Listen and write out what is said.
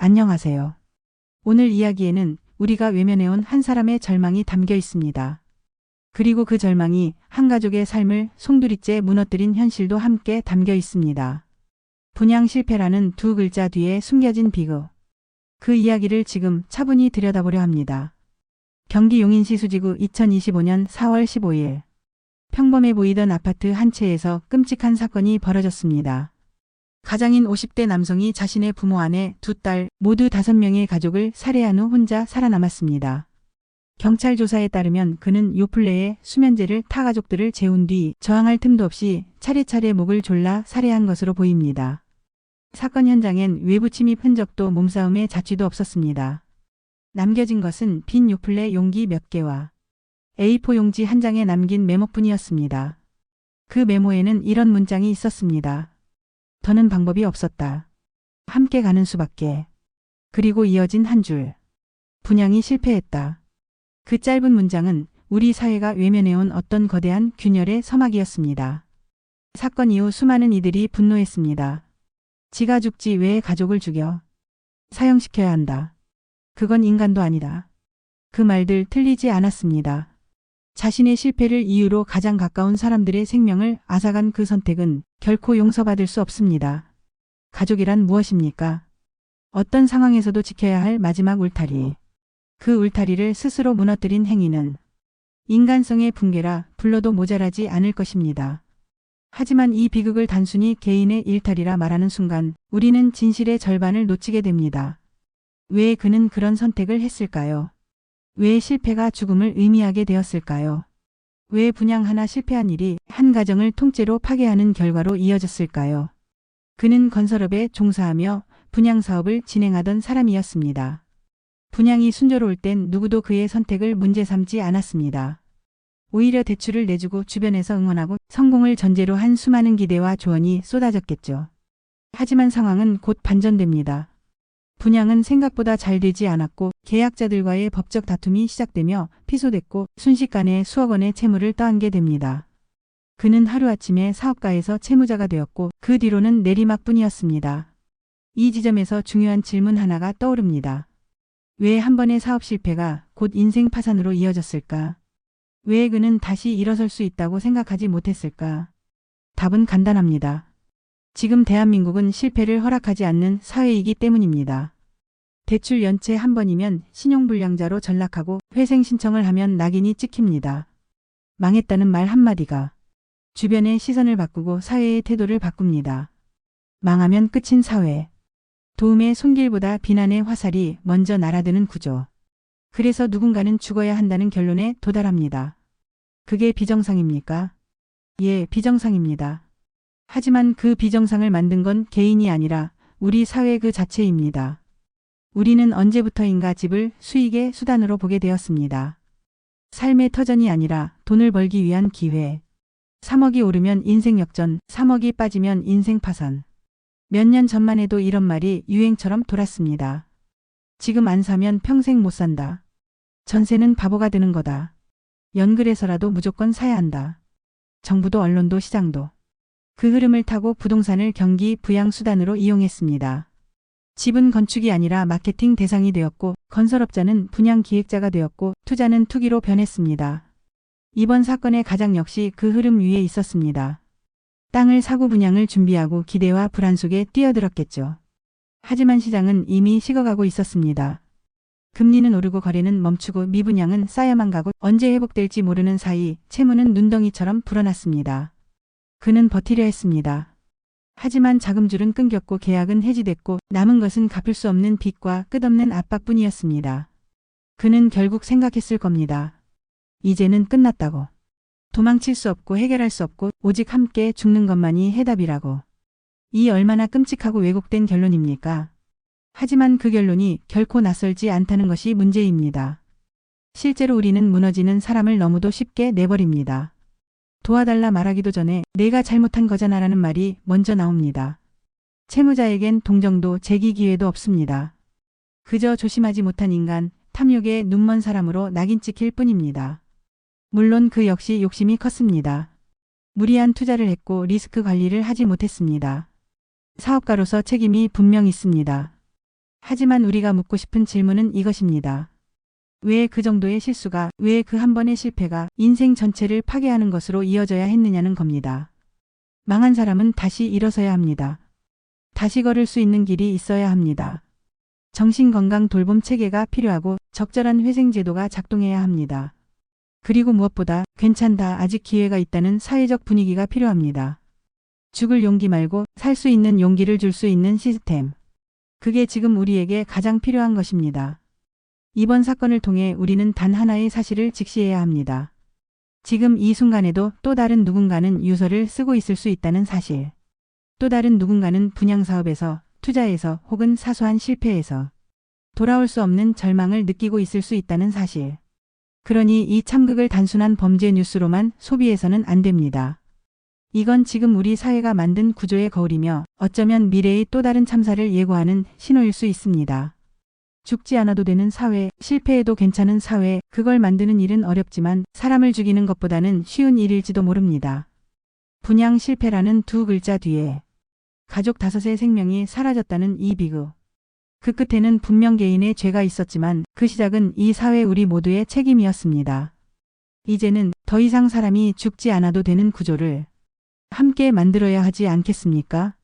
안녕하세요. 오늘 이야기에는 우리가 외면해온 한 사람의 절망이 담겨 있습니다. 그리고 그 절망이 한 가족의 삶을 송두리째 무너뜨린 현실도 함께 담겨 있습니다. 분양 실패라는 두 글자 뒤에 숨겨진 비극. 그 이야기를 지금 차분히 들여다보려 합니다. 경기 용인시 수지구 2025년 4월 15일. 평범해 보이던 아파트 한 채에서 끔찍한 사건이 벌어졌습니다. 가장인 50대 남성이 자신의 부모 아내 두 딸 모두 5명의 가족을 살해한 후 혼자 살아남았습니다. 경찰 조사에 따르면 그는 요플레에 수면제를 타 가족들을 재운 뒤 저항할 틈도 없이 차례차례 목을 졸라 살해한 것으로 보입니다. 사건 현장엔 외부 침입 흔적도 몸싸움의 자취도 없었습니다. 남겨진 것은 빈 요플레 용기 몇 개와 A4 용지 한 장에 남긴 메모뿐이었습니다. 그 메모에는 이런 문장이 있었습니다. 더는 방법이 없었다. 함께 가는 수밖에. 그리고 이어진 한 줄. 분양이 실패했다. 그 짧은 문장은 우리 사회가 외면해온 어떤 거대한 균열의 서막이었습니다. 사건 이후 수많은 이들이 분노했습니다. 지가 죽지 왜 가족을 죽여? 사형시켜야 한다. 그건 인간도 아니다. 그 말들 틀리지 않았습니다. 자신의 실패를 이유로 가장 가까운 사람들의 생명을 앗아간 그 선택은 결코 용서받을 수 없습니다. 가족이란 무엇입니까? 어떤 상황에서도 지켜야 할 마지막 울타리. 그 울타리를 스스로 무너뜨린 행위는 인간성의 붕괴라 불러도 모자라지 않을 것입니다. 하지만 이 비극을 단순히 개인의 일탈이라 말하는 순간 우리는 진실의 절반을 놓치게 됩니다. 왜 그는 그런 선택을 했을까요? 왜 실패가 죽음을 의미하게 되었을까요? 왜 분양 하나 실패한 일이 한 가정을 통째로 파괴하는 결과로 이어졌을까요? 그는 건설업에 종사하며 분양 사업을 진행하던 사람이었습니다. 분양이 순조로울 땐 누구도 그의 선택을 문제 삼지 않았습니다. 오히려 대출을 내주고 주변에서 응원하고 성공을 전제로 한 수많은 기대와 조언이 쏟아졌겠죠. 하지만 상황은 곧 반전됩니다. 분양은 생각보다 잘 되지 않았고 계약자들과의 법적 다툼이 시작되며 피소됐고 순식간에 수억 원의 채무를 떠안게 됩니다. 그는 하루아침에 사업가에서 채무자가 되었고 그 뒤로는 내리막뿐이었습니다. 이 지점에서 중요한 질문 하나가 떠오릅니다. 왜 한 번의 사업 실패가 곧 인생 파산으로 이어졌을까? 왜 그는 다시 일어설 수 있다고 생각하지 못했을까? 답은 간단합니다. 지금 대한민국은 실패를 허락하지 않는 사회이기 때문입니다. 대출 연체 한 번이면 신용불량자로 전락하고 회생 신청을 하면 낙인이 찍힙니다. 망했다는 말 한마디가 주변의 시선을 바꾸고 사회의 태도를 바꿉니다. 망하면 끝인 사회. 도움의 손길보다 비난의 화살이 먼저 날아드는 구조. 그래서 누군가는 죽어야 한다는 결론에 도달합니다. 그게 비정상입니까? 예, 비정상입니다. 하지만 그 비정상을 만든 건 개인이 아니라 우리 사회 그 자체입니다. 우리는 언제부터인가 집을 수익의 수단으로 보게 되었습니다. 삶의 터전이 아니라 돈을 벌기 위한 기회. 3억이 오르면 인생 역전, 3억이 빠지면 인생 파산. 몇 년 전만 해도 이런 말이 유행처럼 돌았습니다. 지금 안 사면 평생 못 산다. 전세는 바보가 되는 거다. 연글에서라도 무조건 사야 한다. 정부도 언론도 시장도. 그 흐름을 타고 부동산을 경기 부양 수단으로 이용했습니다. 집은 건축이 아니라 마케팅 대상이 되었고 건설업자는 분양 기획자가 되었고 투자는 투기로 변했습니다. 이번 사건의 가장 역시 그 흐름 위에 있었습니다. 땅을 사고 분양을 준비하고 기대와 불안 속에 뛰어들었겠죠. 하지만 시장은 이미 식어가고 있었습니다. 금리는 오르고 거래는 멈추고 미분양은 쌓여만 가고 언제 회복될지 모르는 사이 채무는 눈덩이처럼 불어났습니다. 그는 버티려 했습니다. 하지만 자금줄은 끊겼고 계약은 해지됐고 남은 것은 갚을 수 없는 빚과 끝없는 압박뿐이었습니다. 그는 결국 생각했을 겁니다. 이제는 끝났다고. 도망칠 수 없고 해결할 수 없고 오직 함께 죽는 것만이 해답이라고. 이 얼마나 끔찍하고 왜곡된 결론입니까? 하지만 그 결론이 결코 낯설지 않다는 것이 문제입니다. 실제로 우리는 무너지는 사람을 너무도 쉽게 내버립니다. 도와달라 말하기도 전에 내가 잘못한 거잖아라는 말이 먼저 나옵니다. 채무자에겐 동정도 제기 기회도 없습니다. 그저 조심하지 못한 인간, 탐욕에 눈먼 사람으로 낙인 찍힐 뿐입니다. 물론 그 역시 욕심이 컸습니다. 무리한 투자를 했고 리스크 관리를 하지 못했습니다. 사업가로서 책임이 분명 있습니다. 하지만 우리가 묻고 싶은 질문은 이것입니다. 왜 그 정도의 실수가, 왜 그 한 번의 실패가 인생 전체를 파괴하는 것으로 이어져야 했느냐는 겁니다. 망한 사람은 다시 일어서야 합니다. 다시 걸을 수 있는 길이 있어야 합니다. 정신건강 돌봄 체계가 필요하고 적절한 회생제도가 작동해야 합니다. 그리고 무엇보다 괜찮다, 아직 기회가 있다는 사회적 분위기가 필요합니다. 죽을 용기 말고 살 수 있는 용기를 줄 수 있는 시스템. 그게 지금 우리에게 가장 필요한 것입니다. 이번 사건을 통해 우리는 단 하나의 사실을 직시해야 합니다. 지금 이 순간에도 또 다른 누군가는 유서를 쓰고 있을 수 있다는 사실. 또 다른 누군가는 분양사업에서, 투자에서 혹은 사소한 실패에서 돌아올 수 없는 절망을 느끼고 있을 수 있다는 사실. 그러니 이 참극을 단순한 범죄 뉴스로만 소비해서는 안 됩니다. 이건 지금 우리 사회가 만든 구조의 거울이며 어쩌면 미래의 또 다른 참사를 예고하는 신호일 수 있습니다. 죽지 않아도 되는 사회, 실패해도 괜찮은 사회, 그걸 만드는 일은 어렵지만 사람을 죽이는 것보다는 쉬운 일일지도 모릅니다. 분양 실패라는 두 글자 뒤에 가족 5의 생명이 사라졌다는 이 비극. 그 끝에는 분명 개인의 죄가 있었지만 그 시작은 이 사회 우리 모두의 책임이었습니다. 이제는 더 이상 사람이 죽지 않아도 되는 구조를 함께 만들어야 하지 않겠습니까?